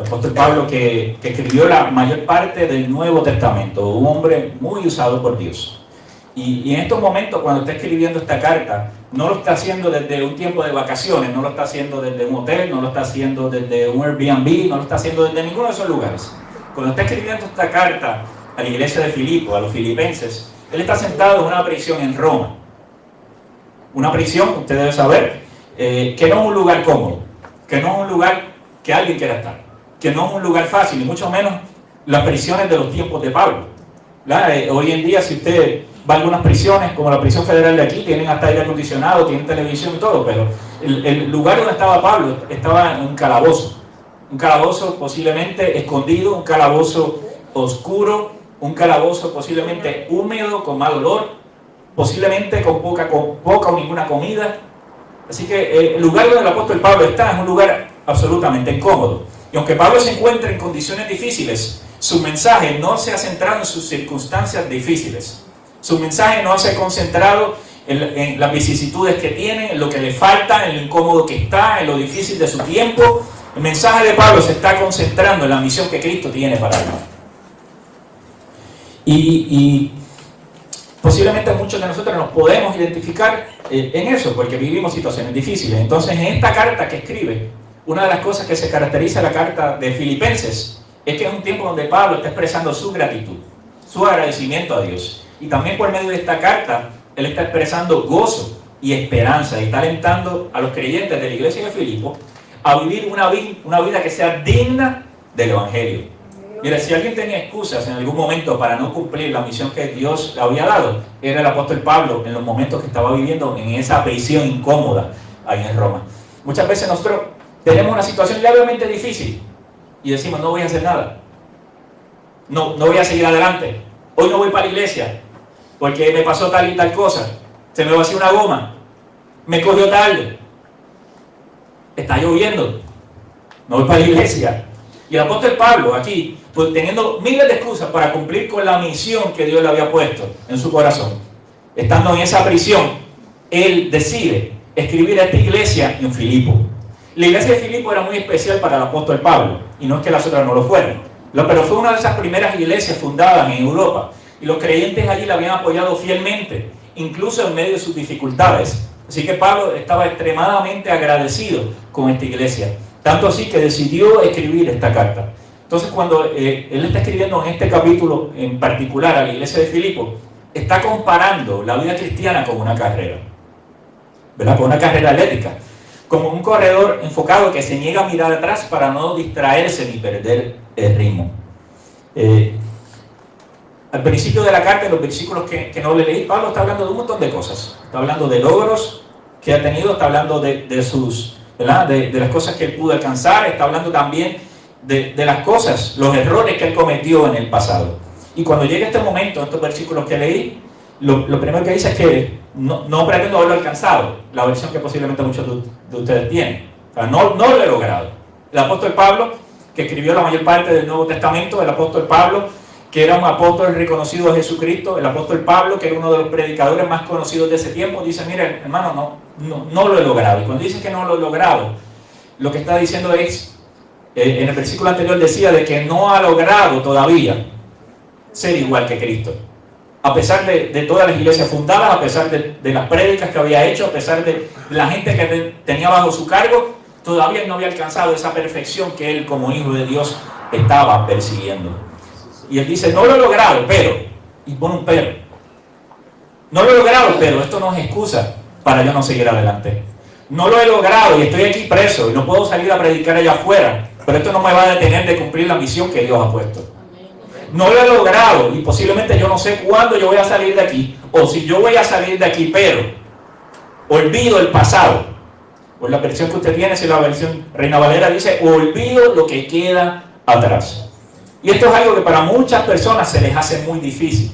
apóstol Pablo que escribió la mayor parte del Nuevo Testamento, un hombre muy usado por Dios. Y en estos momentos, cuando está escribiendo esta carta, no lo está haciendo desde un tiempo de vacaciones, no lo está haciendo desde un hotel, no lo está haciendo desde un Airbnb, no lo está haciendo desde ninguno de esos lugares. Cuando está escribiendo esta carta a la iglesia de Filipo, a los filipenses, él está sentado en una prisión en Roma. Una prisión, usted debe saber, que no es un lugar cómodo, que no es un lugar que alguien quiera estar, que no es un lugar fácil, y mucho menos las prisiones de los tiempos de Pablo. Hoy en día, si usted va a algunas prisiones, como la prisión federal de aquí, tienen hasta aire acondicionado, tienen televisión y todo, pero el lugar donde estaba Pablo estaba en un calabozo posiblemente escondido, un calabozo oscuro, un calabozo posiblemente húmedo, con mal olor, posiblemente con poca o ninguna comida. Así que el lugar donde el apóstol Pablo está es un lugar absolutamente incómodo. Y aunque Pablo se encuentra en condiciones difíciles, su mensaje no se ha centrado en sus circunstancias difíciles. Su mensaje no se ha concentrado en las vicisitudes que tiene, en lo que le falta, en lo incómodo que está, en lo difícil de su tiempo. El mensaje de Pablo se está concentrando en la misión que Cristo tiene para él. Y posiblemente muchos de nosotros nos podemos identificar en eso, porque vivimos situaciones difíciles. Entonces, en esta carta que escribe, una de las cosas que se caracteriza la carta de Filipenses es que es un tiempo donde Pablo está expresando su gratitud, su agradecimiento a Dios. Y también por medio de esta carta, él está expresando gozo y esperanza y está alentando a los creyentes de la iglesia de Filipo a vivir una vida que sea digna del Evangelio. Mira, si alguien tenía excusas en algún momento para no cumplir la misión que Dios le había dado, era el apóstol Pablo en los momentos que estaba viviendo en esa prisión incómoda ahí en Roma. Muchas veces nosotros tenemos una situación levemente difícil y decimos, no voy a hacer nada, no voy a seguir adelante, hoy no voy para la iglesia porque me pasó tal y tal cosa, se me vació una goma, me cogió tarde, está lloviendo, no voy para la iglesia. Y el apóstol Pablo aquí, pues teniendo miles de excusas para cumplir con la misión que Dios le había puesto en su corazón, estando en esa prisión, él decide escribir a esta iglesia en Filipo. La iglesia de Filipo era muy especial para el apóstol Pablo, y no es que las otras no lo fueran, pero fue una de esas primeras iglesias fundadas en Europa, y los creyentes allí la habían apoyado fielmente, incluso en medio de sus dificultades. Así que Pablo estaba extremadamente agradecido con esta iglesia, tanto así que decidió escribir esta carta. Entonces, cuando él está escribiendo en este capítulo en particular a la iglesia de Filipo, está comparando la vida cristiana con una carrera, ¿verdad? Con una carrera atlética, como un corredor enfocado que se niega a mirar atrás para no distraerse ni perder el ritmo. Al principio de la carta, en los versículos que no le leí, Pablo está hablando de un montón de cosas. Está hablando de logros que ha tenido, está hablando de sus, ¿verdad? De las cosas que él pudo alcanzar, está hablando también de las cosas, los errores que él cometió en el pasado. Y cuando llega este momento, estos versículos que leí, lo primero que dice es que no pretendo haberlo alcanzado, la versión que posiblemente muchos de ustedes tienen. O sea, no lo he logrado. El apóstol Pablo, que escribió la mayor parte del Nuevo Testamento, el apóstol Pablo, que era un apóstol reconocido de Jesucristo, el apóstol Pablo, que era uno de los predicadores más conocidos de ese tiempo, dice, mira, hermano, no lo he logrado. Y cuando dice que no lo he logrado, lo que está diciendo es, en el versículo anterior decía de que no ha logrado todavía ser igual que Cristo. A pesar de todas las iglesias fundadas, a pesar de las prédicas que había hecho, a pesar de la gente que tenía bajo su cargo, todavía no había alcanzado esa perfección que él como hijo de Dios estaba persiguiendo. Y él dice, no lo he logrado, pero, y pone un pero. No lo he logrado, pero esto no es excusa para yo no seguir adelante. No lo he logrado y estoy aquí preso y no puedo salir a predicar allá afuera, pero esto no me va a detener de cumplir la misión que Dios ha puesto. No lo he logrado y posiblemente yo no sé cuándo yo voy a salir de aquí, o si yo voy a salir de aquí, pero olvido el pasado. Pues la versión que usted tiene, si la versión Reina Valera dice, olvido lo que queda atrás. Y esto es algo que para muchas personas se les hace muy difícil.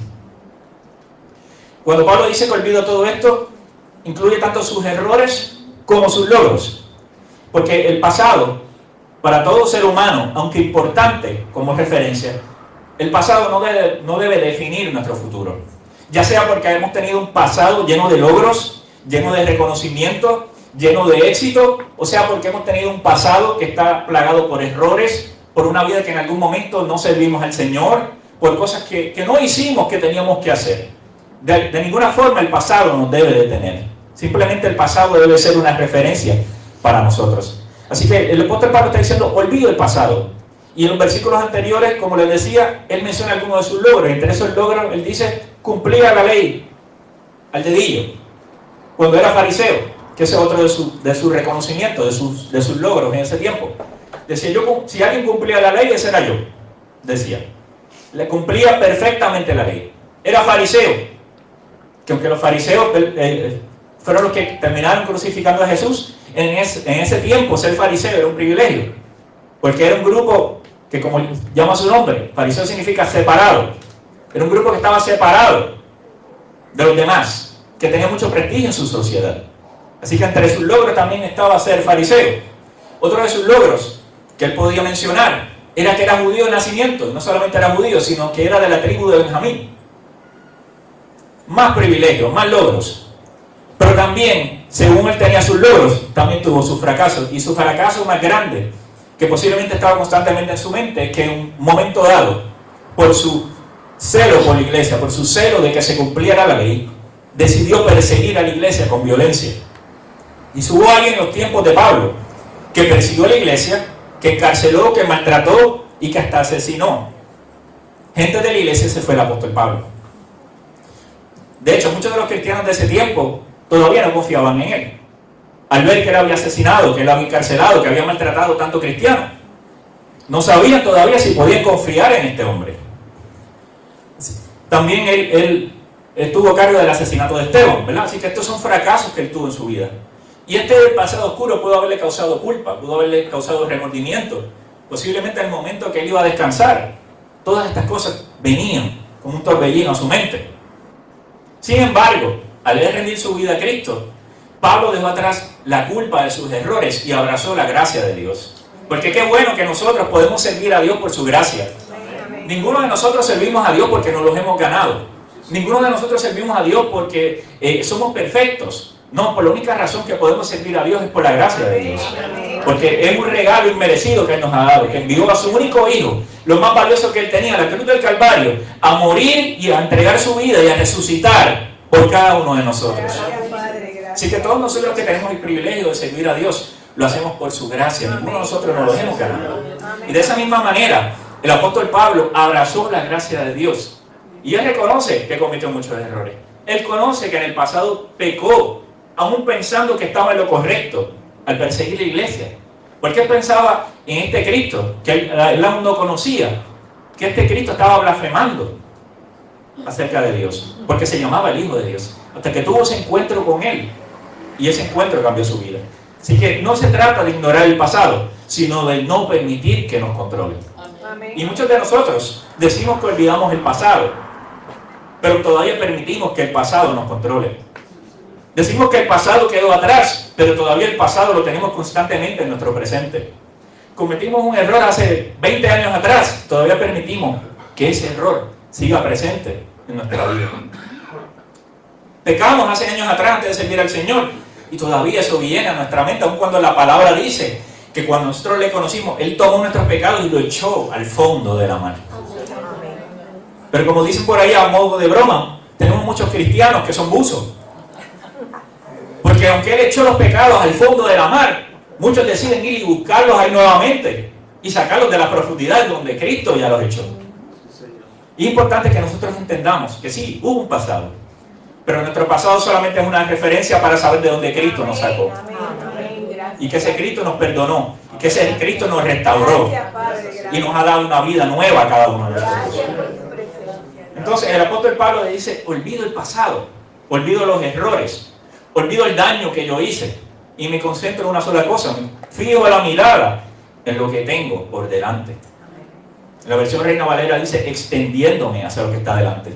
Cuando Pablo dice que olvido todo esto, incluye tanto sus errores como sus logros. Porque el pasado, para todo ser humano, aunque importante como referencia, el pasado no debe definir nuestro futuro. Ya sea porque hemos tenido un pasado lleno de logros, lleno de reconocimiento, lleno de éxito, o sea porque hemos tenido un pasado que está plagado por errores, por una vida que en algún momento no servimos al Señor, por cosas que no hicimos que teníamos que hacer. De ninguna forma el pasado nos debe detener. Simplemente el pasado debe ser una referencia para nosotros. Así que el apóstol Pablo está diciendo, olvido el pasado. Y en los versículos anteriores, como les decía, él menciona algunos de sus logros. Entre esos logros, él dice, cumplía la ley al dedillo, cuando era fariseo, que ese es otro de su reconocimiento, de sus logros en ese tiempo. Decía, si alguien cumplía la ley, ese era yo, decía. Le cumplía perfectamente la ley. Era fariseo, que aunque los fariseos fueron los que terminaron crucificando a Jesús, en ese tiempo ser fariseo era un privilegio, porque era un grupo que, como llama su nombre, fariseo significa separado. Era un grupo que estaba separado de los demás, que tenía mucho prestigio en su sociedad. Así que entre sus logros también estaba ser fariseo. Otro de sus logros que él podía mencionar era que era judío de nacimiento. No solamente era judío, sino que era de la tribu de Benjamín. Más privilegios, más logros. Pero también, según él tenía sus logros, también tuvo sus fracasos. Y su fracaso más grande, que posiblemente estaba constantemente en su mente, que en un momento dado, por su celo por la iglesia, por su celo de que se cumpliera la ley, decidió perseguir a la iglesia con violencia. Y hubo alguien en los tiempos de Pablo que persiguió a la iglesia, que encarceló, que maltrató y que hasta asesinó gente de la iglesia. Ese fue el apóstol Pablo. De hecho, muchos de los cristianos de ese tiempo todavía no confiaban en él. Al ver que él había asesinado, que él había encarcelado, que había maltratado a tantos cristianos, no sabían todavía si podían confiar en este hombre. También él tuvo cargo del asesinato de Esteban, ¿verdad? Así que estos son fracasos que él tuvo en su vida. Y este pasado oscuro pudo haberle causado culpa, pudo haberle causado remordimiento. Posiblemente en el momento que él iba a descansar, todas estas cosas venían como un torbellino a su mente. Sin embargo, al él rendir su vida a Cristo, Pablo dejó atrás la culpa de sus errores y abrazó la gracia de Dios. Porque qué bueno que nosotros podemos servir a Dios por su gracia. Ninguno de nosotros servimos a Dios porque nos los hemos ganado. Ninguno de nosotros servimos a Dios porque somos perfectos. No, por la única razón que podemos servir a Dios es por la gracia de Dios. Porque es un regalo inmerecido que Él nos ha dado, que envió a su único Hijo, lo más valioso que Él tenía, la cruz del Calvario, a morir y a entregar su vida y a resucitar por cada uno de nosotros. Así que todos nosotros que tenemos el privilegio de servir a Dios, lo hacemos por su gracia. Ninguno de nosotros nos lo hemos ganado. Y de esa misma manera, el apóstol Pablo abrazó la gracia de Dios. Y él reconoce que cometió muchos errores. Él conoce que en el pasado pecó, aún pensando que estaba en lo correcto, al perseguir la iglesia. Porque él pensaba en este Cristo, que él aún no conocía, que este Cristo estaba blasfemando acerca de Dios, porque se llamaba el Hijo de Dios, hasta que tuvo ese encuentro con Él, y ese encuentro cambió su vida. Así que no se trata de ignorar el pasado, sino de no permitir que nos controle. Amén. Y muchos de nosotros decimos que olvidamos el pasado, pero todavía permitimos que el pasado nos controle. Decimos que el pasado quedó atrás, pero todavía el pasado lo tenemos constantemente en nuestro presente. Cometimos un error hace 20 años atrás, todavía permitimos que ese error siga presente en nuestra vida. Pecamos hace años atrás antes de servir al Señor, y todavía eso viene a nuestra mente, aun cuando la palabra dice que cuando nosotros le conocimos, Él tomó nuestros pecados y lo echó al fondo de la mar. Pero como dicen por ahí a modo de broma, tenemos muchos cristianos que son buzos. Porque aunque Él echó los pecados al fondo de la mar, muchos deciden ir y buscarlos ahí nuevamente y sacarlos de la profundidad donde Cristo ya los echó. Y es importante que nosotros entendamos que sí, hubo un pasado, pero nuestro pasado solamente es una referencia para saber de dónde Cristo nos sacó. Y que ese Cristo nos perdonó, y que ese Cristo nos restauró y nos ha dado una vida nueva a cada uno de nosotros. Entonces el apóstol Pablo le dice, olvido el pasado, olvido los errores, olvido el daño que yo hice y me concentro en una sola cosa, me fijo la mirada en lo que tengo por delante. La versión Reina Valera dice, extendiéndome hacia lo que está delante.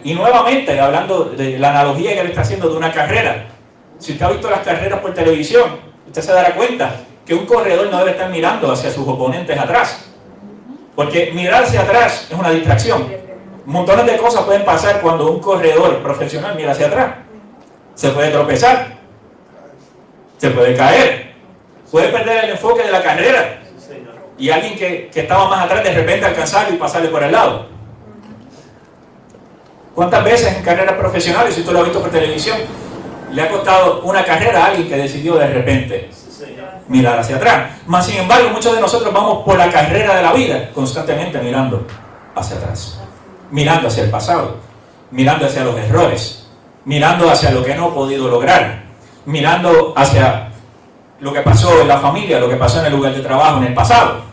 Y nuevamente, hablando de la analogía que él está haciendo de una carrera, si usted ha visto las carreras por televisión, usted se dará cuenta que un corredor no debe estar mirando hacia sus oponentes atrás, porque mirar hacia atrás es una distracción. Montones de cosas pueden pasar cuando un corredor profesional mira hacia atrás. Se puede tropezar, se puede caer, puede perder el enfoque de la carrera, y alguien que estaba más atrás de repente alcanzarlo y pasarle por el lado. ¿Cuántas veces en carreras profesionales, si tú lo has visto por televisión, le ha costado una carrera a alguien que decidió de repente mirar hacia atrás? Mas sin embargo, muchos de nosotros vamos por la carrera de la vida constantemente mirando hacia atrás, mirando hacia el pasado, mirando hacia los errores, mirando hacia lo que no he podido lograr, mirando hacia lo que pasó en la familia, lo que pasó en el lugar de trabajo en el pasado.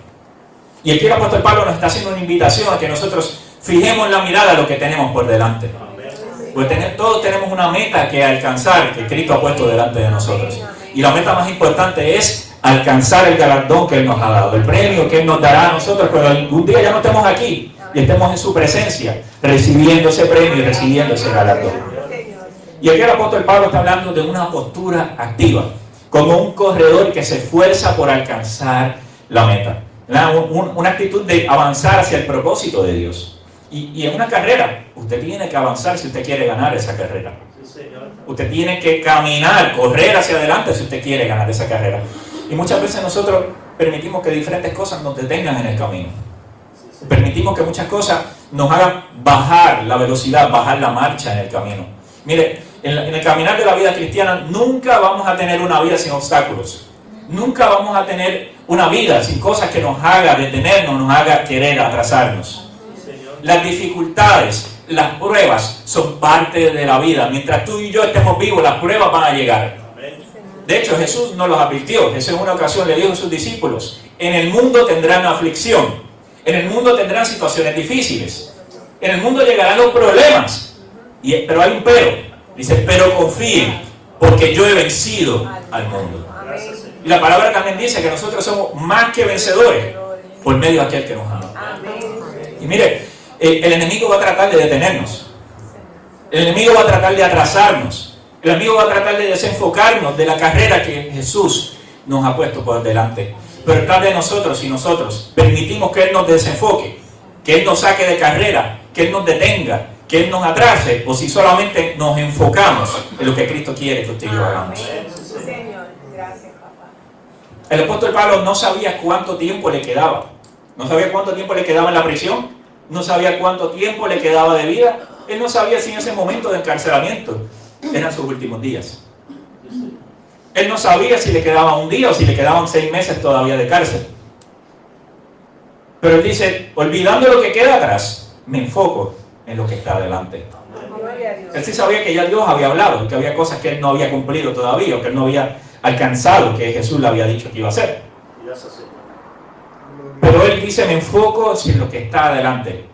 Y aquí el apóstol Pablo nos está haciendo una invitación a que nosotros fijemos la mirada a lo que tenemos por delante. Porque todos tenemos una meta que alcanzar, que Cristo ha puesto delante de nosotros. Y la meta más importante es alcanzar el galardón que Él nos ha dado, el premio que Él nos dará a nosotros cuando algún día ya no estemos aquí y estemos en su presencia, recibiendo ese premio y recibiendo ese galardón. Y aquí el apóstol Pablo está hablando de una postura activa, como un corredor que se esfuerza por alcanzar la meta. Una actitud de avanzar hacia el propósito de Dios. Y en una carrera, usted tiene que avanzar si usted quiere ganar esa carrera. Usted tiene que caminar, correr hacia adelante si usted quiere ganar esa carrera. Y muchas veces nosotros permitimos que diferentes cosas nos detengan en el camino. Permitimos que muchas cosas nos hagan bajar la velocidad, bajar la marcha en el camino. Mire, en el caminar de la vida cristiana nunca vamos a tener una vida sin obstáculos. Nunca vamos a tener una vida sin cosas que nos haga detenernos, nos haga querer atrasarnos. Las dificultades, las pruebas son parte de la vida. Mientras tú y yo estemos vivos, las pruebas van a llegar. De hecho, Jesús nos los advirtió. Jesús en una ocasión le dijo a sus discípulos: en el mundo tendrán aflicción, en el mundo tendrán situaciones difíciles, en el mundo llegarán los problemas, pero hay un pero. Dice, pero confíen, porque yo he vencido al mundo. Y la palabra también dice que nosotros somos más que vencedores por medio de aquel que nos ama. Y mire, el enemigo va a tratar de detenernos. El enemigo va a tratar de atrasarnos. El enemigo va a tratar de desenfocarnos de la carrera que Jesús nos ha puesto por delante. Pero está de nosotros, si nosotros permitimos que Él nos desenfoque, que Él nos saque de carrera, que Él nos detenga, que Él nos atrase, o si solamente nos enfocamos en lo que Cristo quiere que usted y yo hagamos. Señor, gracias, papá. El apóstol Pablo no sabía cuánto tiempo le quedaba. No sabía cuánto tiempo le quedaba en la prisión. No sabía cuánto tiempo le quedaba de vida. Él no sabía si en ese momento de encarcelamiento eran sus últimos días. Él no sabía si le quedaba un día o si le quedaban 6 meses todavía de cárcel. Pero él dice, olvidando lo que queda atrás, me enfoco en lo que está adelante. Él sí sabía que ya Dios había hablado, que había cosas que él no había cumplido todavía, o que él no había alcanzado, que Jesús le había dicho que iba a hacer. Pero él dice, me enfoco en lo que está adelante.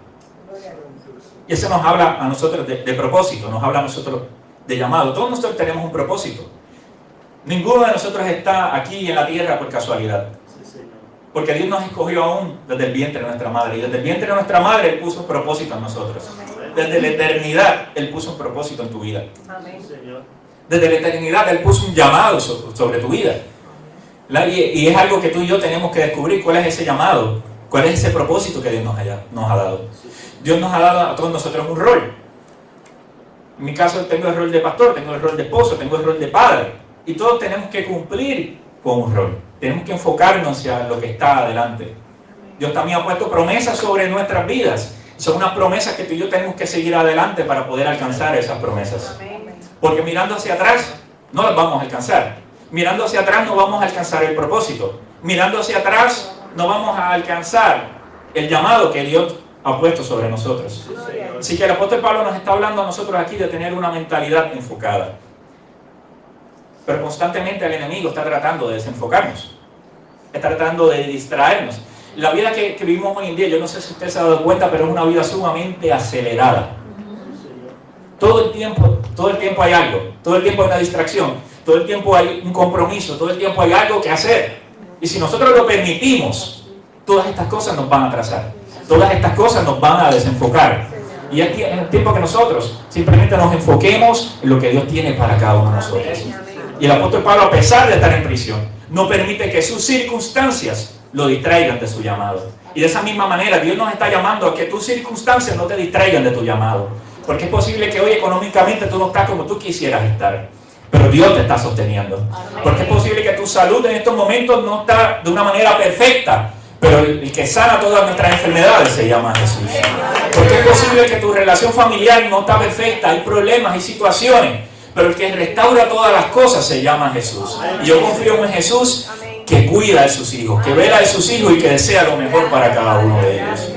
Y eso nos habla a nosotros de propósito, nos habla a nosotros de llamado. Todos nosotros tenemos un propósito. Ninguno de nosotros está aquí en la tierra por casualidad. Porque Dios nos escogió aún desde el vientre de nuestra madre. Y desde el vientre de nuestra madre Él puso un propósito en nosotros. Desde la eternidad Él puso un propósito en tu vida. Desde la eternidad Él puso un llamado sobre tu vida. Y es algo que tú y yo tenemos que descubrir. ¿Cuál es ese llamado? ¿Cuál es ese propósito que Dios nos ha dado? Dios nos ha dado a todos nosotros un rol. En mi caso tengo el rol de pastor, tengo el rol de esposo, tengo el rol de padre. Y todos tenemos que cumplir con un rol. Tenemos que enfocarnos hacia lo que está adelante. Dios también ha puesto promesas sobre nuestras vidas. Son unas promesas que tú y yo tenemos que seguir adelante para poder alcanzar esas promesas. Porque mirando hacia atrás no las vamos a alcanzar. Mirando hacia atrás no vamos a alcanzar el propósito. Mirando hacia atrás no vamos a alcanzar el llamado que Dios ha puesto sobre nosotros. Así que el apóstol Pablo nos está hablando a nosotros aquí de tener una mentalidad enfocada. Pero constantemente el enemigo está tratando de desenfocarnos. Está tratando de distraernos. La vida que vivimos hoy en día, yo no sé si usted se ha dado cuenta, pero es una vida sumamente acelerada. Todo el tiempo hay algo. Todo el tiempo hay una distracción. Todo el tiempo hay un compromiso. Todo el tiempo hay algo que hacer. Y si nosotros lo permitimos, todas estas cosas nos van a atrasar. Todas estas cosas nos van a desenfocar. Y es el tiempo que nosotros simplemente nos enfoquemos en lo que Dios tiene para cada uno de nosotros. Y el apóstol Pablo, a pesar de estar en prisión, no permite que sus circunstancias lo distraigan de su llamado. Y de esa misma manera, Dios nos está llamando a que tus circunstancias no te distraigan de tu llamado. Porque es posible que hoy económicamente tú no estás como tú quisieras estar, pero Dios te está sosteniendo. Porque es posible que tu salud en estos momentos no está de una manera perfecta, Pero el que sana todas nuestras enfermedades se llama Jesús. Porque es posible que tu relación familiar no está perfecta, hay problemas, hay situaciones, pero el que restaura todas las cosas se llama Jesús. Y yo confío en Jesús, que cuida de sus hijos, que vela de sus hijos y que desea lo mejor para cada uno de ellos.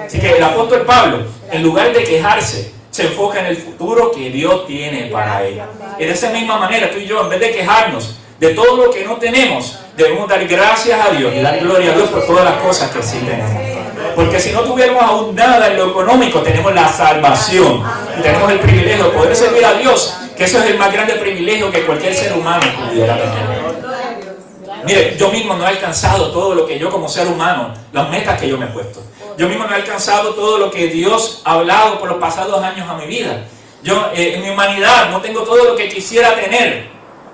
Así que el apóstol Pablo, en lugar de quejarse, se enfoca en el futuro que Dios tiene para él. Y de esa misma manera, tú y yo, en vez de quejarnos de todo lo que no tenemos, debemos dar gracias a Dios y dar gloria a Dios por todas las cosas que sí tenemos. Porque si no tuviéramos aún nada en lo económico, tenemos la salvación y tenemos el privilegio de poder servir a Dios, que eso es el más grande privilegio que cualquier ser humano pudiera tener. Mire, yo mismo no he alcanzado todo lo que yo como ser humano, las metas que yo me he puesto. Yo mismo no he alcanzado todo lo que Dios ha hablado por los pasados años a mi vida. Yo en mi humanidad no tengo todo lo que quisiera tener,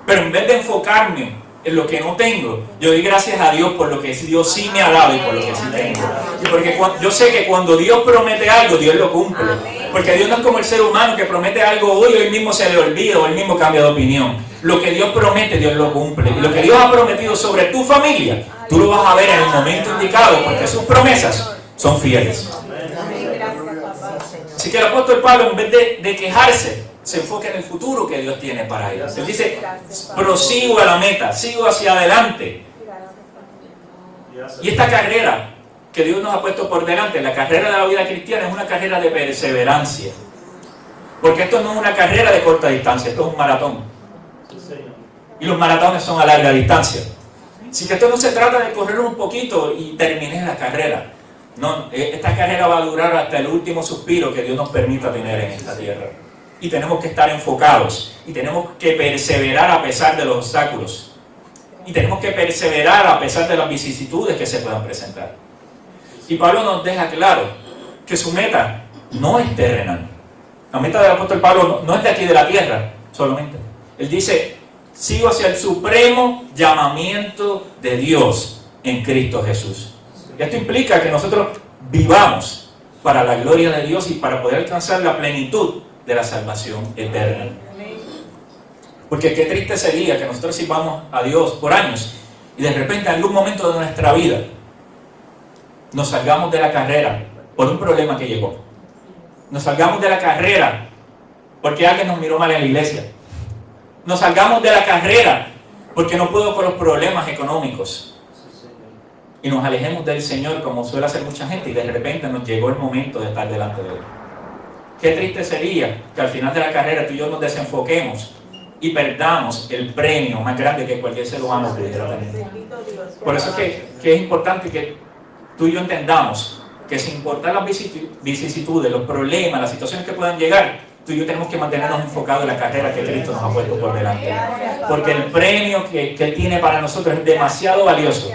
pero en vez de enfocarme en lo que no tengo, yo doy gracias a Dios por lo que Dios sí me ha dado y por lo que sí tengo. Y porque yo sé que cuando Dios promete algo, Dios lo cumple. Porque Dios no es como el ser humano que promete algo hoy y hoy mismo se le olvida o él mismo cambia de opinión. Lo que Dios promete, Dios lo cumple. Y lo que Dios ha prometido sobre tu familia, tú lo vas a ver en el momento indicado, porque sus promesas son fieles. Así que el apóstol Pablo, en vez de quejarse, se enfoca en el futuro que Dios tiene para ellos. Él dice, prosigo a la meta, sigo hacia adelante. Y esta carrera que Dios nos ha puesto por delante, la carrera de la vida cristiana, es una carrera de perseverancia. Porque esto no es una carrera de corta distancia, esto es un maratón. Y los maratones son a larga distancia. Así que esto no se trata de correr un poquito y terminar la carrera. No, esta carrera va a durar hasta el último suspiro que Dios nos permita tener en esta tierra. Y tenemos que estar enfocados. Y tenemos que perseverar a pesar de los obstáculos. Y tenemos que perseverar a pesar de las vicisitudes que se puedan presentar. Y Pablo nos deja claro que su meta no es terrenal. La meta del apóstol Pablo no es de aquí de la tierra solamente. Él dice, sigo hacia el supremo llamamiento de Dios en Cristo Jesús. Y esto implica que nosotros vivamos para la gloria de Dios y para poder alcanzar la plenitud de la salvación eterna. Porque qué triste sería que nosotros sirvamos a Dios por años y de repente en algún momento de nuestra vida nos salgamos de la carrera por un problema que llegó. Nos salgamos de la carrera porque alguien nos miró mal en la iglesia. Nos salgamos de la carrera porque no puedo con los problemas económicos. Y nos alejemos del Señor como suele hacer mucha gente y de repente nos llegó el momento de estar delante de Él. Qué triste sería que al final de la carrera tú y yo nos desenfoquemos y perdamos el premio más grande que cualquier ser humano pudiera tener. Por eso es que es importante que tú y yo entendamos que sin importar las vicisitudes, los problemas, las situaciones que puedan llegar, tú y yo tenemos que mantenernos enfocados en la carrera que Cristo nos ha puesto por delante. Porque el premio que Él tiene para nosotros es demasiado valioso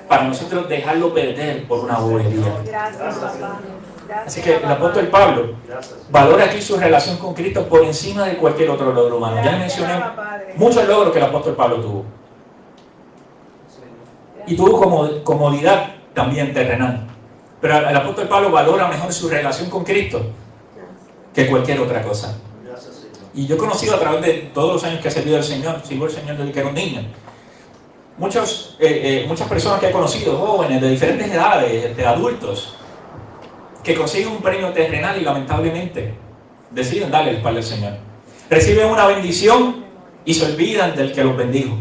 para nosotros dejarlo perder por una bobería. Así que el apóstol Pablo valora aquí su relación con Cristo por encima de cualquier otro logro humano. Ya le mencioné muchos logros que el apóstol Pablo tuvo. Y tuvo comodidad también terrenal. Pero el apóstol Pablo valora mejor su relación con Cristo que cualquier otra cosa. Y yo he conocido a través de todos los años que he servido al Señor, sirvo al Señor desde que era un niño, muchas personas que he conocido, jóvenes de diferentes edades, de adultos, que consiguen un premio terrenal y lamentablemente deciden darle el espalda al Señor. Reciben una bendición y se olvidan del que los bendijo.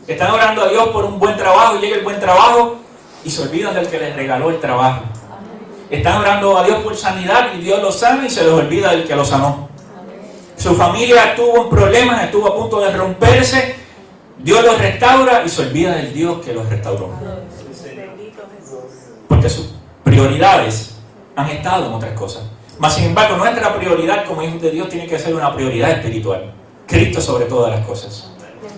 Están orando a Dios por un buen trabajo y llega el buen trabajo y se olvidan del que les regaló el trabajo. Están orando a Dios por sanidad y Dios los sana y se les olvida del que los sanó. Su familia estuvo en problemas, estuvo a punto de romperse, Dios los restaura y se olvida del Dios que los restauró. Porque sus prioridades han estado en otras cosas. Mas sin embargo, nuestra prioridad como hijos de Dios tiene que ser una prioridad espiritual. Cristo sobre todas las cosas.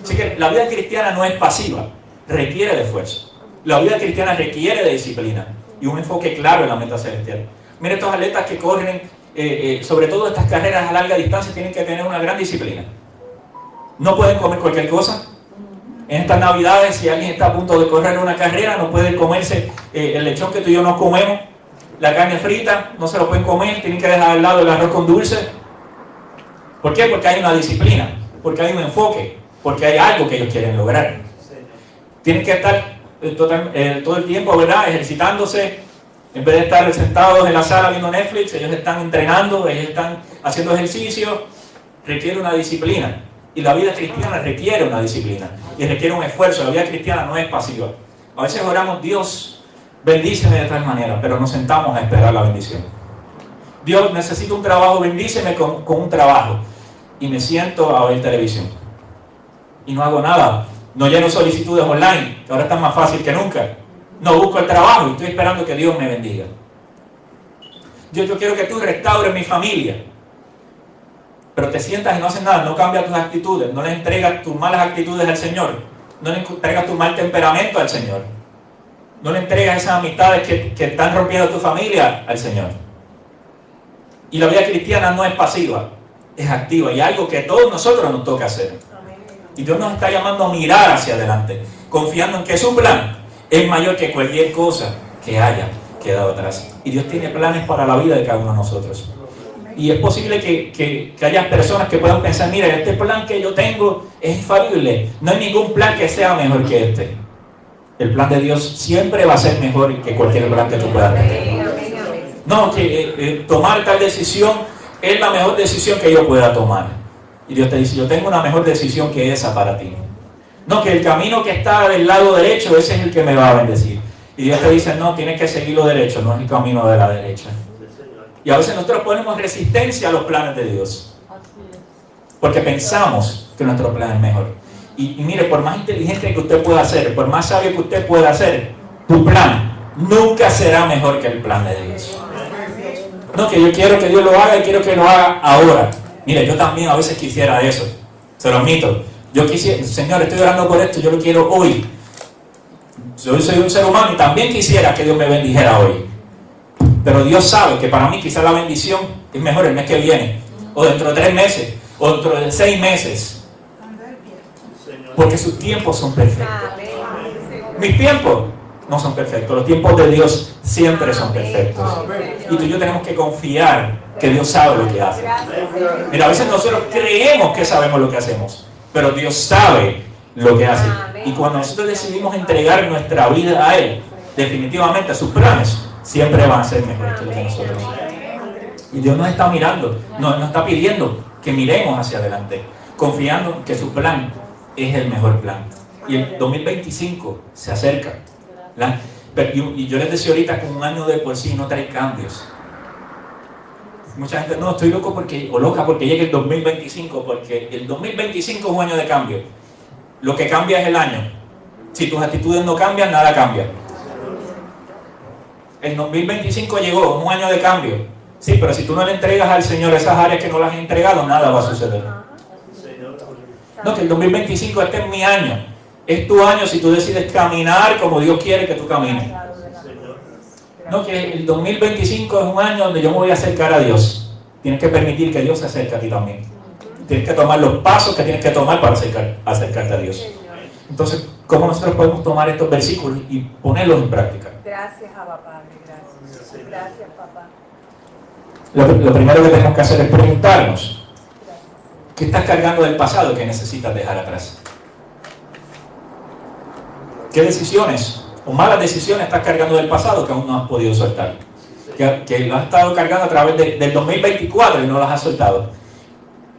Así que la vida cristiana no es pasiva, requiere de esfuerzo. La vida cristiana requiere de disciplina y un enfoque claro en la meta celestial. Mira, estos atletas que corren, sobre todo estas carreras a larga distancia, tienen que tener una gran disciplina. No pueden comer cualquier cosa. En estas navidades, si alguien está a punto de correr una carrera, no puede comerse el lechón que tú y yo nos comemos, la carne frita, no se lo pueden comer, tienen que dejar al lado el arroz con dulce. ¿Por qué? Porque hay una disciplina, porque hay un enfoque, porque hay algo que ellos quieren lograr. Tienen que estar todo el tiempo, ¿verdad? Ejercitándose. En vez de estar sentados en la sala viendo Netflix, ellos están entrenando, ellos están haciendo ejercicio. Requiere una disciplina. Y la vida cristiana requiere una disciplina. Y requiere un esfuerzo. La vida cristiana no es pasiva. A veces oramos, Dios, bendíceme de tal manera, pero nos sentamos a esperar la bendición. Dios, necesito un trabajo, bendíceme con un trabajo. Y me siento a ver televisión. Y no hago nada. No lleno solicitudes online, que ahora está más fácil que nunca. No busco el trabajo y estoy esperando que Dios me bendiga. Yo quiero que tú restaures mi familia. Pero te sientas y no haces nada, no cambias tus actitudes, no le entregas tus malas actitudes al Señor, no le entregas tu mal temperamento al Señor, no le entregas esas amistades que están rompiendo tu familia al Señor. Y la vida cristiana no es pasiva, es activa y algo que a todos nosotros nos toca hacer. Y Dios nos está llamando a mirar hacia adelante, confiando en que su plan es mayor que cualquier cosa que haya quedado atrás. Y Dios tiene planes para la vida de cada uno de nosotros. Y es posible que haya personas que puedan pensar, mira, este plan que yo tengo es infalible. No hay ningún plan que sea mejor que este. El plan de Dios siempre va a ser mejor que cualquier plan que tú puedas tener. No, que tomar tal decisión es la mejor decisión que yo pueda tomar. Y Dios te dice, yo tengo una mejor decisión que esa para ti. No, que el camino que está del lado derecho, ese es el que me va a bendecir. Y Dios te dice, no, tienes que seguir lo derecho, no es el camino de la derecha. Y a veces nosotros ponemos resistencia a los planes de Dios. Porque pensamos que nuestro plan es mejor. Y mire, por más inteligente que usted pueda ser, por más sabio que usted pueda ser, tu plan nunca será mejor que el plan de Dios. No, que yo quiero que Dios lo haga y quiero que lo haga ahora. Mire, yo también a veces quisiera eso. Se lo admito. Yo quisiera, Señor, estoy orando por esto, yo lo quiero hoy. Yo soy un ser humano y también quisiera que Dios me bendijera hoy. Pero Dios sabe que para mí quizás la bendición es mejor el mes que viene, o dentro de 3 meses, o dentro de 6 meses. Porque sus tiempos son perfectos. Mis tiempos no son perfectos, los tiempos de Dios siempre son perfectos. Y tú y yo tenemos que confiar que Dios sabe lo que hace. Mira, a veces nosotros creemos que sabemos lo que hacemos, pero Dios sabe lo que hace. Y cuando nosotros decidimos entregar nuestra vida a Él, definitivamente sus planes siempre van a ser mejores que los de nosotros. Y Dios nos está mirando, nos está pidiendo que miremos hacia adelante, confiando que su plan es el mejor plan. Y el 2025 se acerca. Y yo les decía ahorita que un año de por sí no trae cambios. Mucha gente, no, estoy loco o loca porque llegue el 2025, porque el 2025 es un año de cambio. Lo que cambia es el año. Si tus actitudes no cambian, nada cambia. El 2025 llegó, un año de cambio. Sí, pero si tú no le entregas al Señor esas áreas que no las has entregado, nada va a suceder. No, que el 2025 este es mi año. Es tu año si tú decides caminar como Dios quiere que tú camines. No, que el 2025 es un año donde yo me voy a acercar a Dios. Tienes que permitir que Dios se acerque a ti también. Tienes que tomar los pasos que tienes que tomar para acercarte a Dios. Entonces, ¿cómo nosotros podemos tomar estos versículos y ponerlos en práctica? Gracias, Abba Padre, gracias. Gracias, papá. Lo primero que tenemos que hacer es preguntarnos, ¿qué estás cargando del pasado que necesitas dejar atrás? ¿Qué decisiones o malas decisiones estás cargando del pasado que aún no has podido soltar? Que lo has estado cargando a través del 2024 y no las has soltado.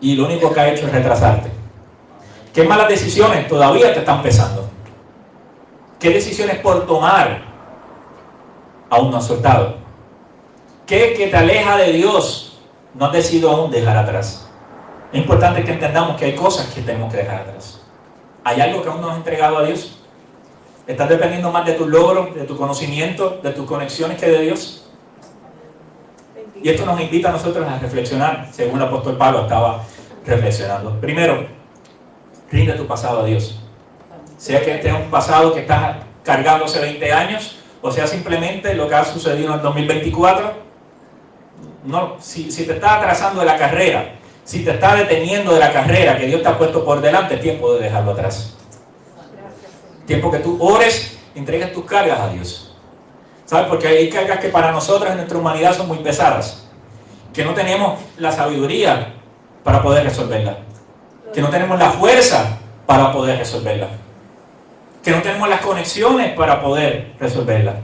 Y lo único que ha hecho es retrasarte. ¿Qué malas decisiones todavía te están pesando? ¿Qué decisiones por tomar aún no has soltado? ¿Qué que te aleja de Dios no has decidido aún dejar atrás? Es importante que entendamos que hay cosas que tenemos que dejar atrás. ¿Hay algo que aún no has entregado a Dios? ¿Estás dependiendo más de tus logros, de tu conocimiento, de tus conexiones que de Dios? Y esto nos invita a nosotros a reflexionar, según el apóstol Pablo estaba reflexionando. Primero, rinde tu pasado a Dios. Sea que este es un pasado que estás cargando hace 20 años, o sea simplemente lo que ha sucedido en el 2024. No, si te está atrasando de la carrera, si te está deteniendo de la carrera que Dios te ha puesto por delante, es tiempo de dejarlo atrás. Tiempo que tú ores, entregues tus cargas a Dios. ¿Sabes? Porque hay cargas que para nosotros en nuestra humanidad son muy pesadas. Que no tenemos la sabiduría para poder resolverlas. Que no tenemos la fuerza para poder resolverlas. que no tenemos las conexiones para poder resolverla.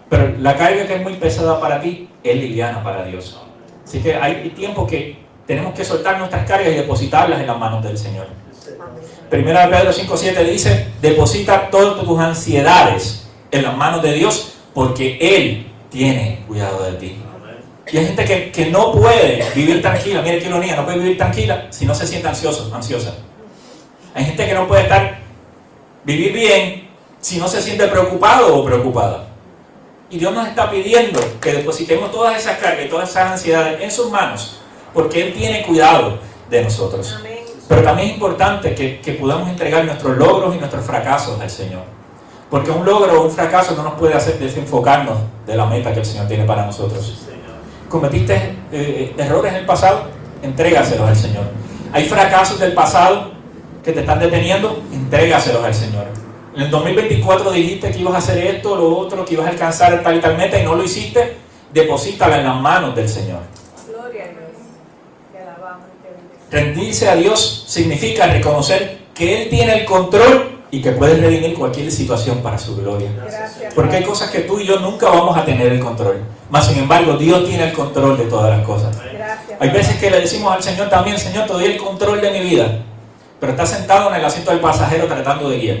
Pero la carga que es muy pesada para ti es liviana para Dios. Así que hay tiempo que tenemos que soltar nuestras cargas y depositarlas en las manos del Señor. Primera de Pedro 5:7 dice: deposita todas tus ansiedades en las manos de Dios, porque Él tiene cuidado de ti. Y hay gente que no puede vivir tranquila. Mire qué ironía, no puede vivir tranquila si no se siente ansiosa. Hay gente que no puede vivir bien si no se siente preocupado o preocupada. Y Dios nos está pidiendo que depositemos todas esas cargas y todas esas ansiedades en sus manos, porque Él tiene cuidado de nosotros. Amén. Pero también es importante que podamos entregar nuestros logros y nuestros fracasos al Señor. Porque un logro o un fracaso no nos puede hacer desenfocarnos de la meta que el Señor tiene para nosotros. ¿Cometiste errores en el pasado? Entrégaselos al Señor. ¿Hay fracasos del pasado que te están deteniendo? Entrégaselos al Señor. En el 2024 dijiste que ibas a hacer esto, lo otro, que ibas a alcanzar tal y tal meta y no lo hiciste. Deposítala en las manos del Señor. Gloria a Dios. Te alabamos y te bendecimos. Rendirse a Dios significa reconocer que Él tiene el control y que puede redimir cualquier situación para su gloria. Gracias. Porque hay cosas que tú y yo nunca vamos a tener el control. Mas sin embargo, Dios tiene el control de todas las cosas. Gracias. Hay veces que le decimos al Señor también: Señor, te doy el control de mi vida. Pero está sentado en el asiento del pasajero tratando de guiar.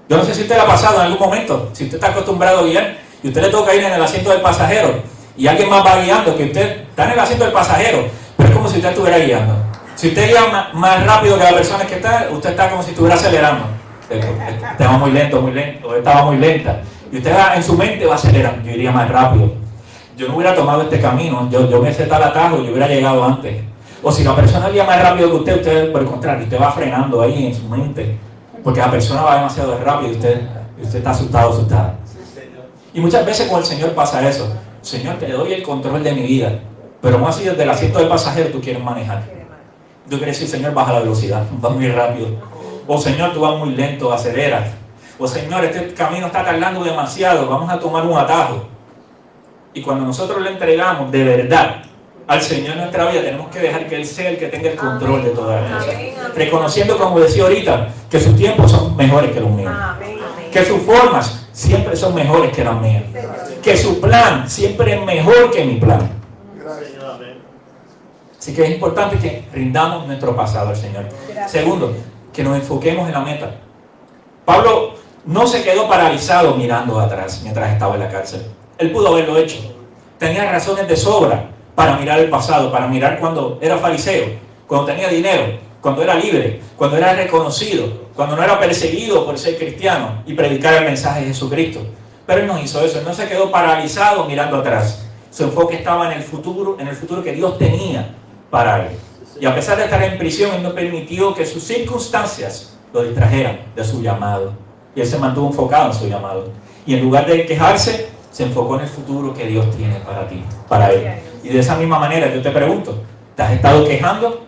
Yo no sé si usted le ha pasado en algún momento. Si usted está acostumbrado a guiar y usted le toca ir en el asiento del pasajero y alguien más va guiando, que usted está en el asiento del pasajero, pero es como si usted estuviera guiando. Si usted guía más rápido que la persona que está, usted está como si estuviera acelerando. Usted va muy lento, o estaba muy lenta. Y usted va, en su mente va acelerando. Yo iría más rápido. Yo no hubiera tomado este camino. Yo me sé tal atajo y yo hubiera llegado antes. O si la persona guía más rápido que usted, por el contrario, usted va frenando ahí en su mente. Porque la persona va demasiado rápido y usted está asustado, asustada. Y muchas veces con el Señor pasa eso. Señor, te doy el control de mi vida. Pero no así desde el asiento del pasajero tú quieres manejar. Tú quieres decir: Señor, baja la velocidad, vas muy rápido. O Señor, tú vas muy lento, acelera. O Señor, este camino está tardando demasiado, vamos a tomar un atajo. Y cuando nosotros le entregamos de verdad al Señor en nuestra vida, tenemos que dejar que Él sea el que tenga el control de todas las cosas. Reconociendo, como decía ahorita, que sus tiempos son mejores que los míos. Que sus formas siempre son mejores que las mías. Que su plan siempre es mejor que mi plan. Así que es importante que rindamos nuestro pasado al Señor. Segundo, que nos enfoquemos en la meta. Pablo no se quedó paralizado mirando atrás mientras estaba en la cárcel. Él pudo haberlo hecho. Tenía razones de sobra para mirar el pasado, para mirar cuando era fariseo, cuando tenía dinero, cuando era libre, cuando era reconocido, cuando no era perseguido por ser cristiano y predicar el mensaje de Jesucristo. Pero él no hizo eso. Él no se quedó paralizado mirando atrás. Su enfoque estaba en el futuro que Dios tenía para él. Y a pesar de estar en prisión, Él no permitió que sus circunstancias lo distrajeran de su llamado. Y Él se mantuvo enfocado en su llamado. Y en lugar de quejarse, se enfocó en el futuro que Dios tiene para ti, para él. Y de esa misma manera yo te pregunto: ¿te has estado quejando?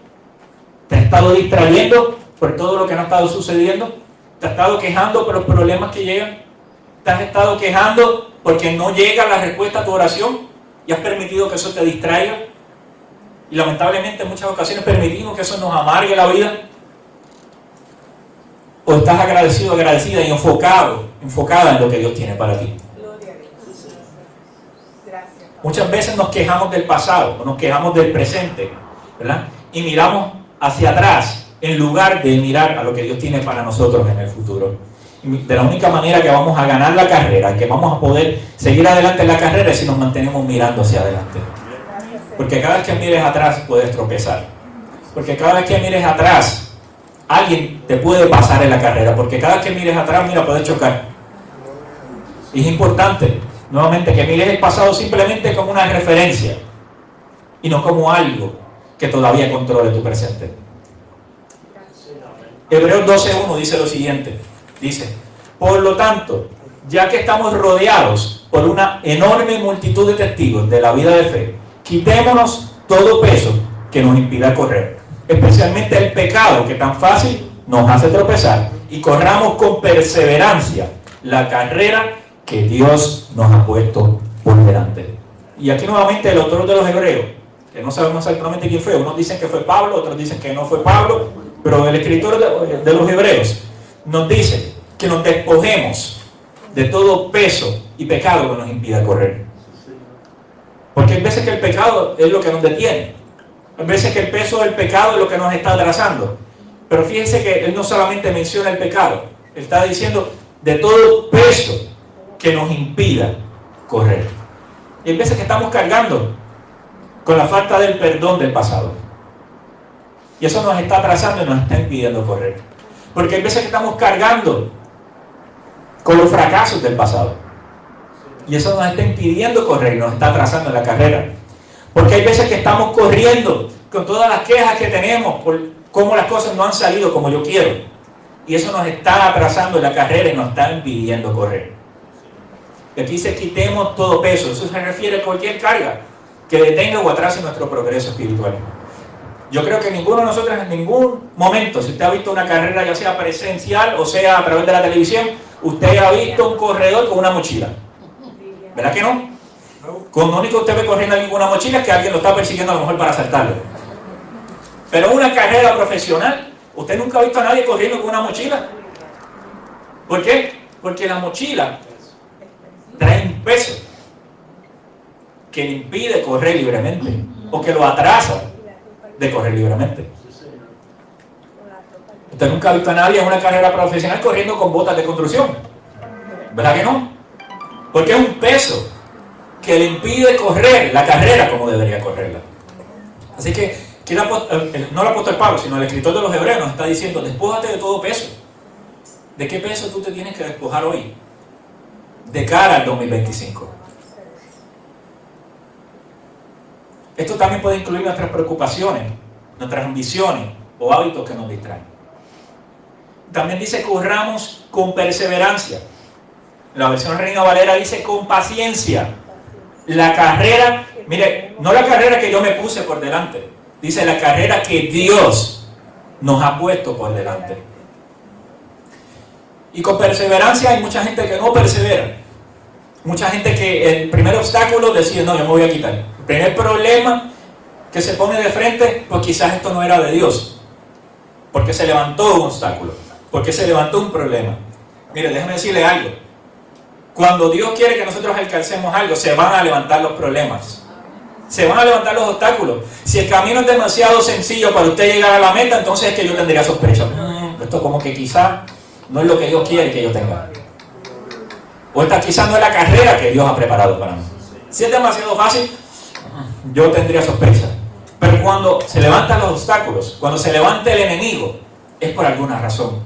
¿Te has estado distrayendo por todo lo que no ha estado sucediendo? ¿Te has estado quejando por los problemas que llegan? ¿Te has estado quejando porque no llega la respuesta a tu oración? ¿Y has permitido que eso te distraiga? Y lamentablemente en muchas ocasiones permitimos que eso nos amargue la vida. ¿O estás agradecido, agradecida y enfocada en lo que Dios tiene para ti? Gloria a Dios. Gracias. Muchas veces nos quejamos del pasado, o nos quejamos del presente, ¿verdad? Y miramos hacia atrás en lugar de mirar a lo que Dios tiene para nosotros en el futuro. Y de la única manera que vamos a ganar la carrera, que vamos a poder seguir adelante en la carrera, es si nos mantenemos mirando hacia adelante. Porque cada vez que mires atrás puedes tropezar. Porque cada vez que mires atrás, alguien te puede pasar en la carrera. Porque cada vez que mires atrás, mira, puedes chocar. Y es importante, nuevamente, que mires el pasado simplemente como una referencia y no como algo que todavía controle tu presente. Hebreos 12:1 dice lo siguiente. Dice: por lo tanto, ya que estamos rodeados por una enorme multitud de testigos de la vida de fe, quitémonos todo peso que nos impida correr, especialmente el pecado que tan fácil nos hace tropezar, y corramos con perseverancia la carrera que Dios nos ha puesto por delante. Y aquí nuevamente el autor de los Hebreos, que no sabemos exactamente quién fue, unos dicen que fue Pablo, otros dicen que no fue Pablo, pero el escritor de los Hebreos nos dice que nos despojemos de todo peso y pecado que nos impida correr. Porque hay veces que el pecado es lo que nos detiene. Hay veces que el peso del pecado es lo que nos está atrasando. Pero fíjense que él no solamente menciona el pecado, él está diciendo de todo peso que nos impida correr. Y hay veces que estamos cargando con la falta del perdón del pasado. Y eso nos está atrasando y nos está impidiendo correr. Porque hay veces que estamos cargando con los fracasos del pasado. Y eso nos está impidiendo correr y nos está atrasando en la carrera. Porque hay veces que estamos corriendo con todas las quejas que tenemos por cómo las cosas no han salido como yo quiero. Y eso nos está atrasando en la carrera y nos está impidiendo correr. Y aquí dice quitemos todo peso. Eso se refiere a cualquier carga que detenga o atrase nuestro progreso espiritual. Yo creo que ninguno de nosotros en ningún momento, si usted ha visto una carrera ya sea presencial o sea a través de la televisión, usted ha visto un corredor con una mochila. ¿Verdad que no? Con lo único que usted ve corriendo con una mochila es que alguien lo está persiguiendo a lo mejor para asaltarlo. Pero una carrera profesional, usted nunca ha visto a nadie corriendo con una mochila. ¿Por qué? Porque la mochila trae un peso que le impide correr libremente o que lo atrasa de correr libremente. Usted nunca ha visto a nadie en una carrera profesional corriendo con botas de construcción. ¿Verdad que no? Porque es un peso que le impide correr la carrera como debería correrla. Así que no el apóstol Pablo, sino el escritor de los Hebreos nos está diciendo, despójate de todo peso. ¿De qué peso tú te tienes que despojar hoy? De cara al 2025. Esto también puede incluir nuestras preocupaciones, nuestras ambiciones o hábitos que nos distraen. También dice corramos con perseverancia. La versión Reina Valera dice con paciencia. La carrera, mire, no la carrera que yo me puse por delante, dice la carrera que Dios nos ha puesto por delante. Y con perseverancia hay mucha gente que no persevera. Mucha gente que el primer obstáculo decide, no, yo me voy a quitar. El primer problema que se pone de frente, pues quizás esto no era de Dios. Porque se levantó un obstáculo. Porque se levantó un problema. Mire, déjeme decirle algo. Cuando Dios quiere que nosotros alcancemos algo, se van a levantar los problemas. Se van a levantar los obstáculos. Si el camino es demasiado sencillo para usted llegar a la meta, entonces es que yo tendría sospecha. Esto como que quizás no es lo que Dios quiere que yo tenga. O esta quizás no es la carrera que Dios ha preparado para mí. Si es demasiado fácil, yo tendría sospecha. Pero cuando se levantan los obstáculos, cuando se levanta el enemigo, es por alguna razón.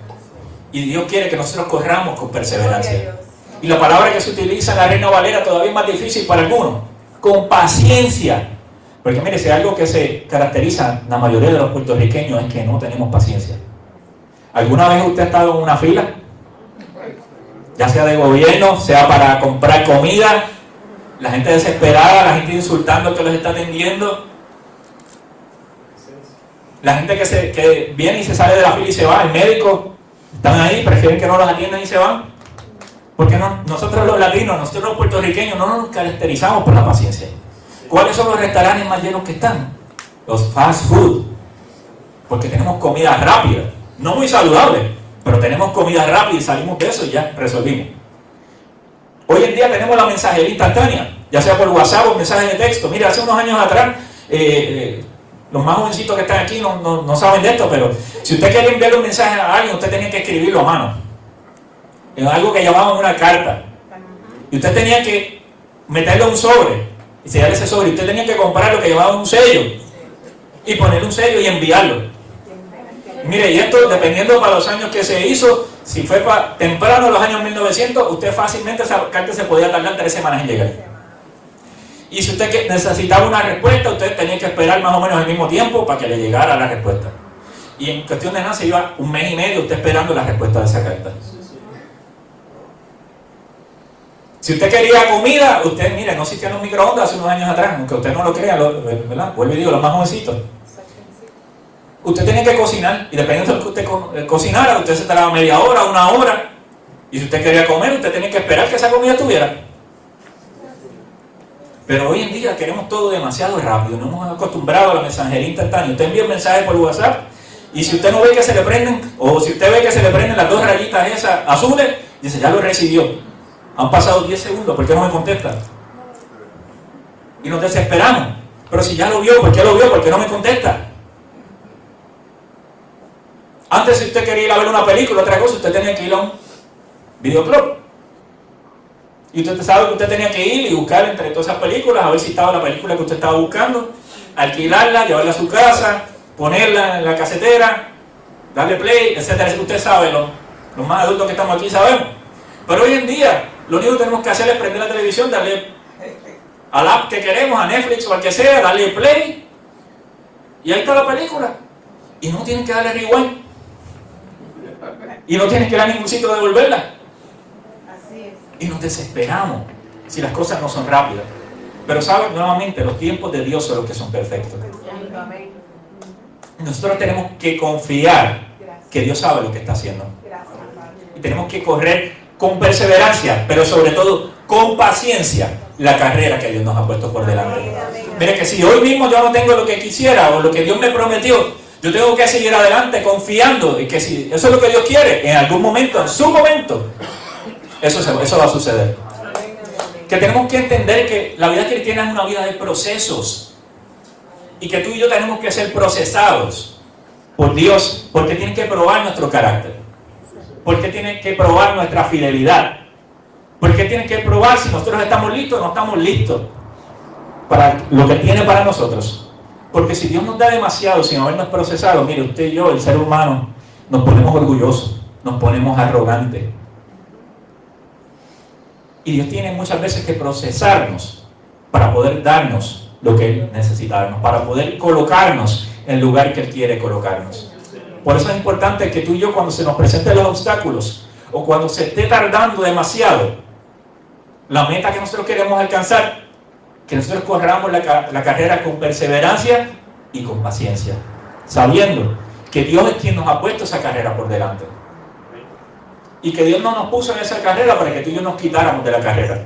Y Dios quiere que nosotros corramos con perseverancia. Y la palabra que se utiliza en la Reina Valera todavía es más difícil para algunos. Con paciencia. Porque mire, si hay algo que se caracteriza en la mayoría de los puertorriqueños es que no tenemos paciencia. ¿Alguna vez usted ha estado en una fila? Ya sea de gobierno, sea para comprar comida, la gente desesperada, la gente insultando que los está atendiendo, la gente que viene y se sale de la fila y se va, el médico, están ahí, prefieren que no los atiendan y se van. Porque no, nosotros los latinos, nosotros los puertorriqueños no nos caracterizamos por la paciencia. ¿Cuáles son los restaurantes más llenos que están? Los fast food. Porque tenemos comida rápida, no muy saludable, pero tenemos comida rápida y salimos de eso y ya resolvimos. Hoy en día tenemos la mensajería instantánea, ya sea por WhatsApp o mensaje de texto. Mira, hace unos años atrás, los más jovencitos que están aquí no saben de esto, pero si usted quería enviarle un mensaje a alguien, usted tenía que escribirlo a mano. En algo que llamaban una carta. Y usted tenía que meterle un sobre, y sellar ese sobre. Y usted tenía que comprar lo que llamaban un sello, y ponerle un sello y enviarlo. Mire, y esto dependiendo para los años que se hizo, si fue para temprano, los años 1900, usted fácilmente esa carta se podía tardar 3 semanas en llegar. Y si usted necesitaba una respuesta, usted tenía que esperar más o menos el mismo tiempo para que le llegara la respuesta. Y en cuestión de nada se iba 1 mes y medio usted esperando la respuesta de esa carta. Si usted quería comida, usted, mire, no existían los microondas hace unos años atrás, aunque usted no lo crea, ¿verdad? Vuelvo y digo, los más jovencitos. Usted tenía que cocinar, y dependiendo de lo que usted cocinara, usted se tardaba media hora, 1 hora, y si usted quería comer, usted tenía que esperar que esa comida estuviera. Pero hoy en día queremos todo demasiado rápido, nos hemos acostumbrado a la mensajería instantánea. Usted envía un mensaje por WhatsApp, Y si usted no ve que se le prenden, o si usted ve que se le prenden las 2 rayitas esas azules, dice, ya lo recibió. Han pasado 10 segundos, ¿por qué no me contesta? Y nos desesperamos. Pero si ya lo vio, ¿por qué lo vio? ¿Por qué no me contesta? Antes, si usted quería ir a ver una película, otra cosa, usted tenía que ir a un videoclub. Y usted sabe que usted tenía que ir y buscar entre todas esas películas, a ver si estaba la película que usted estaba buscando, alquilarla, llevarla a su casa, ponerla en la casetera, darle play, etcétera. Usted sabe, los más adultos que estamos aquí sabemos. Pero hoy en día, lo único que tenemos que hacer es prender la televisión, darle al app que queremos, a Netflix o al que sea, darle play, y ahí está la película. Y no tienen que darle rewind. Y no tienen que ir a ningún sitio a devolverla. Así es. Y nos desesperamos si las cosas no son rápidas. Pero saben, nuevamente, los tiempos de Dios son los que son perfectos. Amén. Nosotros tenemos que confiar que Dios sabe lo que está haciendo. Gracias, Padre. Y tenemos que correr con perseverancia, pero sobre todo con paciencia, la carrera que Dios nos ha puesto por delante. Mire que si hoy mismo yo no tengo lo que quisiera o lo que Dios me prometió, yo tengo que seguir adelante confiando y que si eso es lo que Dios quiere, en algún momento, en su momento, eso va a suceder. Que tenemos que entender que la vida cristiana es una vida de procesos y que tú y yo tenemos que ser procesados por Dios, porque tiene que probar nuestro carácter, porque tiene que probar nuestra fidelidad, porque tiene que probar si nosotros estamos listos o no estamos listos para lo que tiene para nosotros. Porque si Dios nos da demasiado sin habernos procesado, mire, usted y yo, el ser humano, nos ponemos orgullosos, nos ponemos arrogantes. Y Dios tiene muchas veces que procesarnos para poder darnos lo que Él necesita, para poder colocarnos en el lugar que Él quiere colocarnos. Por eso es importante que tú y yo, cuando se nos presenten los obstáculos o cuando se esté tardando demasiado la meta que nosotros queremos alcanzar, que nosotros corramos la carrera con perseverancia y con paciencia, sabiendo que Dios es quien nos ha puesto esa carrera por delante. Y que Dios no nos puso en esa carrera para que tú y yo nos quitáramos de la carrera.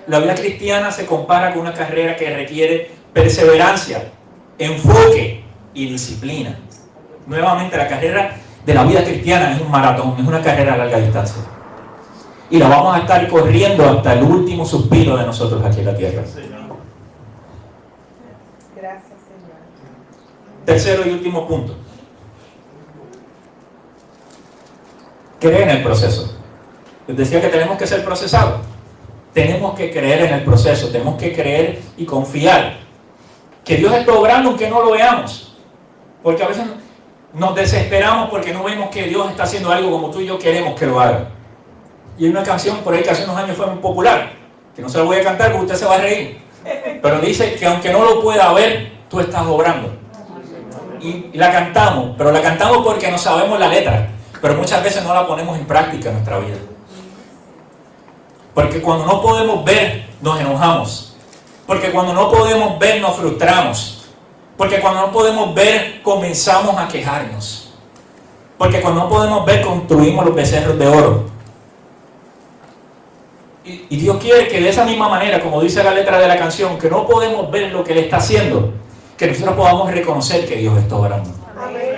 La vida cristiana se compara con una carrera que requiere perseverancia, enfoque y disciplina. Nuevamente, la carrera de la vida cristiana es un maratón, es una carrera a larga distancia. Y la vamos a estar corriendo hasta el último suspiro de nosotros aquí en la tierra. Gracias, Señor. Tercero y último punto. Creer en el proceso. Les decía que tenemos que ser procesados. Tenemos que creer en el proceso. Tenemos que creer y confiar que Dios está obrando aunque no lo veamos. Porque a veces nos desesperamos porque no vemos que Dios está haciendo algo como tú y yo queremos que lo haga. Y hay una canción por ahí que hace unos años fue muy popular, que no se la voy a cantar porque usted se va a reír, pero dice que aunque no lo pueda ver, tú estás obrando. Y la cantamos, pero la cantamos porque no sabemos la letra, pero muchas veces no la ponemos en práctica en nuestra vida. Porque cuando no podemos ver, nos enojamos. Porque cuando no podemos ver, nos frustramos. Porque cuando no podemos ver, comenzamos a quejarnos. Porque cuando no podemos ver, construimos los becerros de oro. Y Dios quiere que de esa misma manera, como dice la letra de la canción, que no podemos ver lo que Él está haciendo, que nosotros podamos reconocer que Dios está obrando. Amén.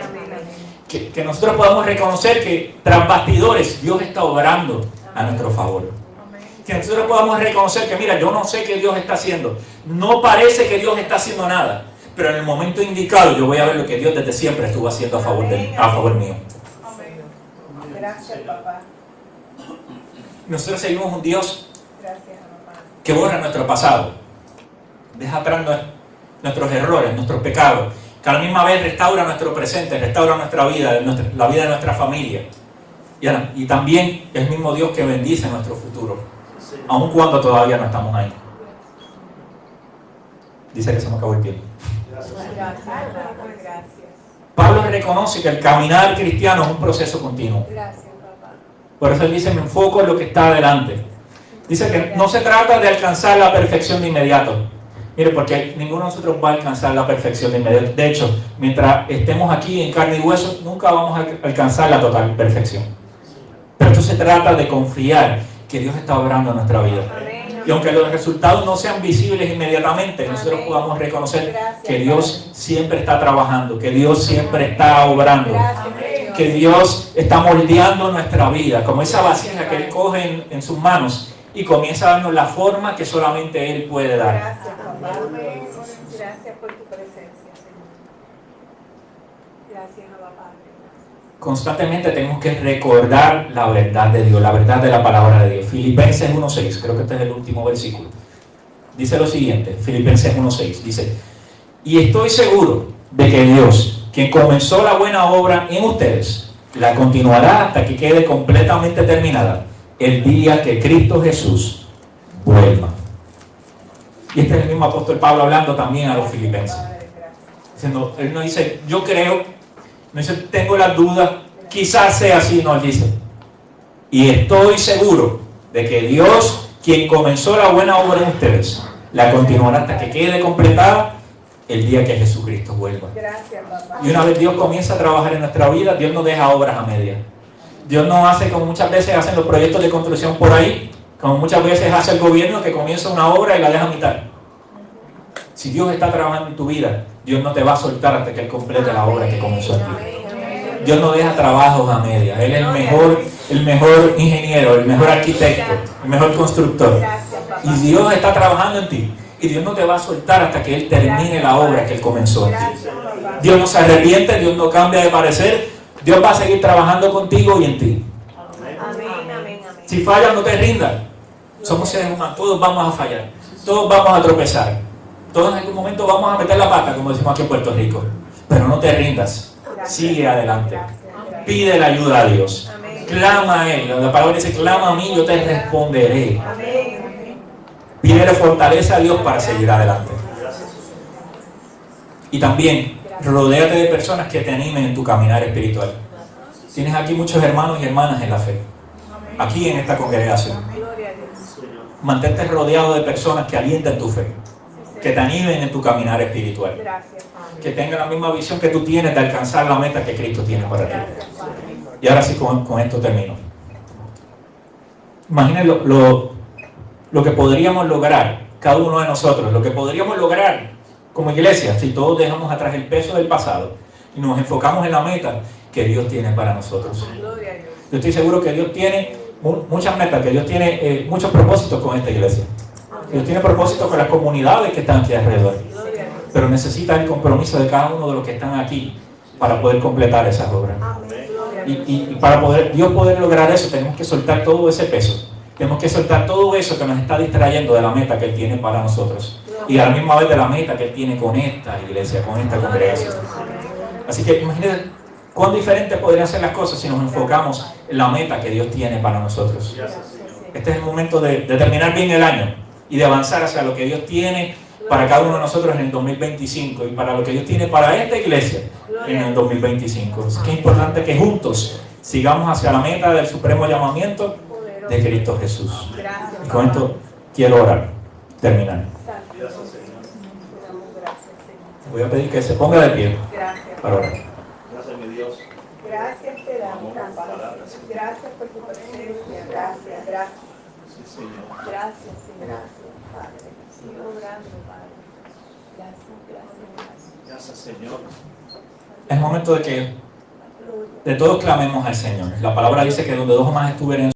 Que nosotros podamos reconocer que tras bastidores Dios está obrando a nuestro favor. Que nosotros podamos reconocer que, mira, yo no sé qué Dios está haciendo. No parece que Dios está haciendo nada, pero en el momento indicado yo voy a ver lo que Dios desde siempre estuvo haciendo a favor mío. Amén. Gracias, papá. Nosotros seguimos un Dios Gracias, papá. que borra nuestro pasado, deja atrás nuestros errores, nuestros pecados, que a la misma vez restaura nuestro presente, restaura nuestra vida, la vida de nuestra familia. Y también es el mismo Dios que bendice nuestro futuro, aun cuando todavía no estamos ahí. Dice que se me acabó el tiempo. Gracias, papá. Gracias. Pablo reconoce que el caminar cristiano es un proceso continuo. Gracias, papá. Por eso él dice, me enfoco en lo que está adelante. Dice que no se trata de alcanzar la perfección de inmediato. Mire, porque ninguno de nosotros va a alcanzar la perfección de inmediato. De hecho, mientras estemos aquí en carne y hueso, nunca vamos a alcanzar la total perfección. Pero esto se trata de confiar que Dios está obrando en nuestra vida. Amén. Y aunque los resultados no sean visibles inmediatamente, nosotros podamos reconocer que Dios siempre está trabajando, que Dios siempre está obrando, que Dios está moldeando nuestra vida, como esa vasija que Él coge en sus manos y comienza a darnos la forma que solamente Él puede dar. Gracias, papá. Gracias por tu presencia, Señor. Gracias, Abba Padre. Constantemente tenemos que recordar la verdad de Dios, la verdad de la palabra de Dios. Filipenses 1:6, creo que este es el último versículo. Dice lo siguiente, Filipenses 1:6, dice: y estoy seguro de que Dios, quien comenzó la buena obra en ustedes, la continuará hasta que quede completamente terminada el día que Cristo Jesús vuelva. Y este es el mismo apóstol Pablo hablando también a los filipenses. Diciendo, él no dice, yo creo, no dice, tengo las dudas, quizás sea así, no, él dice, y estoy seguro de que Dios, quien comenzó la buena obra en ustedes, la continuará hasta que quede completada el día que Jesucristo vuelva. Gracias, papá. Y una vez Dios comienza a trabajar en nuestra vida, Dios no deja obras a medias. Dios no hace como muchas veces hacen los proyectos de construcción por ahí, como muchas veces hace el gobierno que comienza una obra y la deja a mitad. Si Dios está trabajando en tu vida, Dios no te va a soltar hasta que Él complete la obra que comenzó en ti. Dios no deja trabajos a medias. Él es el mejor ingeniero, el mejor arquitecto, el mejor constructor. Y Dios está trabajando en ti. Y Dios no te va a soltar hasta que Él termine la obra que Él comenzó en ti. Dios no se arrepiente, Dios no cambia de parecer. Dios va a seguir trabajando contigo y en ti. Si fallas, no te rindas. Somos seres humanos, todos vamos a fallar. Todos vamos a tropezar. Todos en algún momento vamos a meter la pata, como decimos aquí en Puerto Rico. Pero no te rindas. Sigue adelante. Pide la ayuda a Dios. Clama a Él. La palabra dice, clama a mí, yo te responderé. Pídele fortaleza a Dios para seguir adelante. Y también, rodéate de personas que te animen en tu caminar espiritual. Tienes aquí muchos hermanos y hermanas en la fe. Aquí en esta congregación. Mantente rodeado de personas que alienten tu fe. Que te animen en tu caminar espiritual. Que tengan la misma visión que tú tienes de alcanzar la meta que Cristo tiene para ti. Y ahora sí, con esto termino. Imaginen lo que podríamos lograr, cada uno de nosotros, lo que podríamos lograr como iglesia, si todos dejamos atrás el peso del pasado y nos enfocamos en la meta que Dios tiene para nosotros. Yo estoy seguro que Dios tiene muchas metas, que Dios tiene muchos propósitos con esta iglesia. Dios tiene propósitos con las comunidades que están aquí alrededor. Pero necesita el compromiso de cada uno de los que están aquí para poder completar esas obras. Y para Dios poder lograr eso, tenemos que soltar todo ese peso. Tenemos que soltar todo eso que nos está distrayendo de la meta que Él tiene para nosotros. Y a la misma vez de la meta que Él tiene con esta iglesia, con esta congregación. Así que imagínense cuán diferentes podrían ser las cosas si nos enfocamos en la meta que Dios tiene para nosotros. Este es el momento de terminar bien el año y de avanzar hacia lo que Dios tiene para cada uno de nosotros en el 2025 y para lo que Dios tiene para esta iglesia en el 2025. Así que es importante que juntos sigamos hacia la meta del supremo llamamiento de Cristo Jesús. Y con esto quiero orar, terminar. Voy a pedir que se ponga de pie para orar. Gracias, mi Dios. Gracias te damos, Padre. Gracias por tu presencia. Gracias. Sí, Señor. Gracias, Padre. Sigo orando, Padre. Gracias, Señor. Es momento de que de todos clamemos al Señor. La palabra dice que donde dos o más estuvieran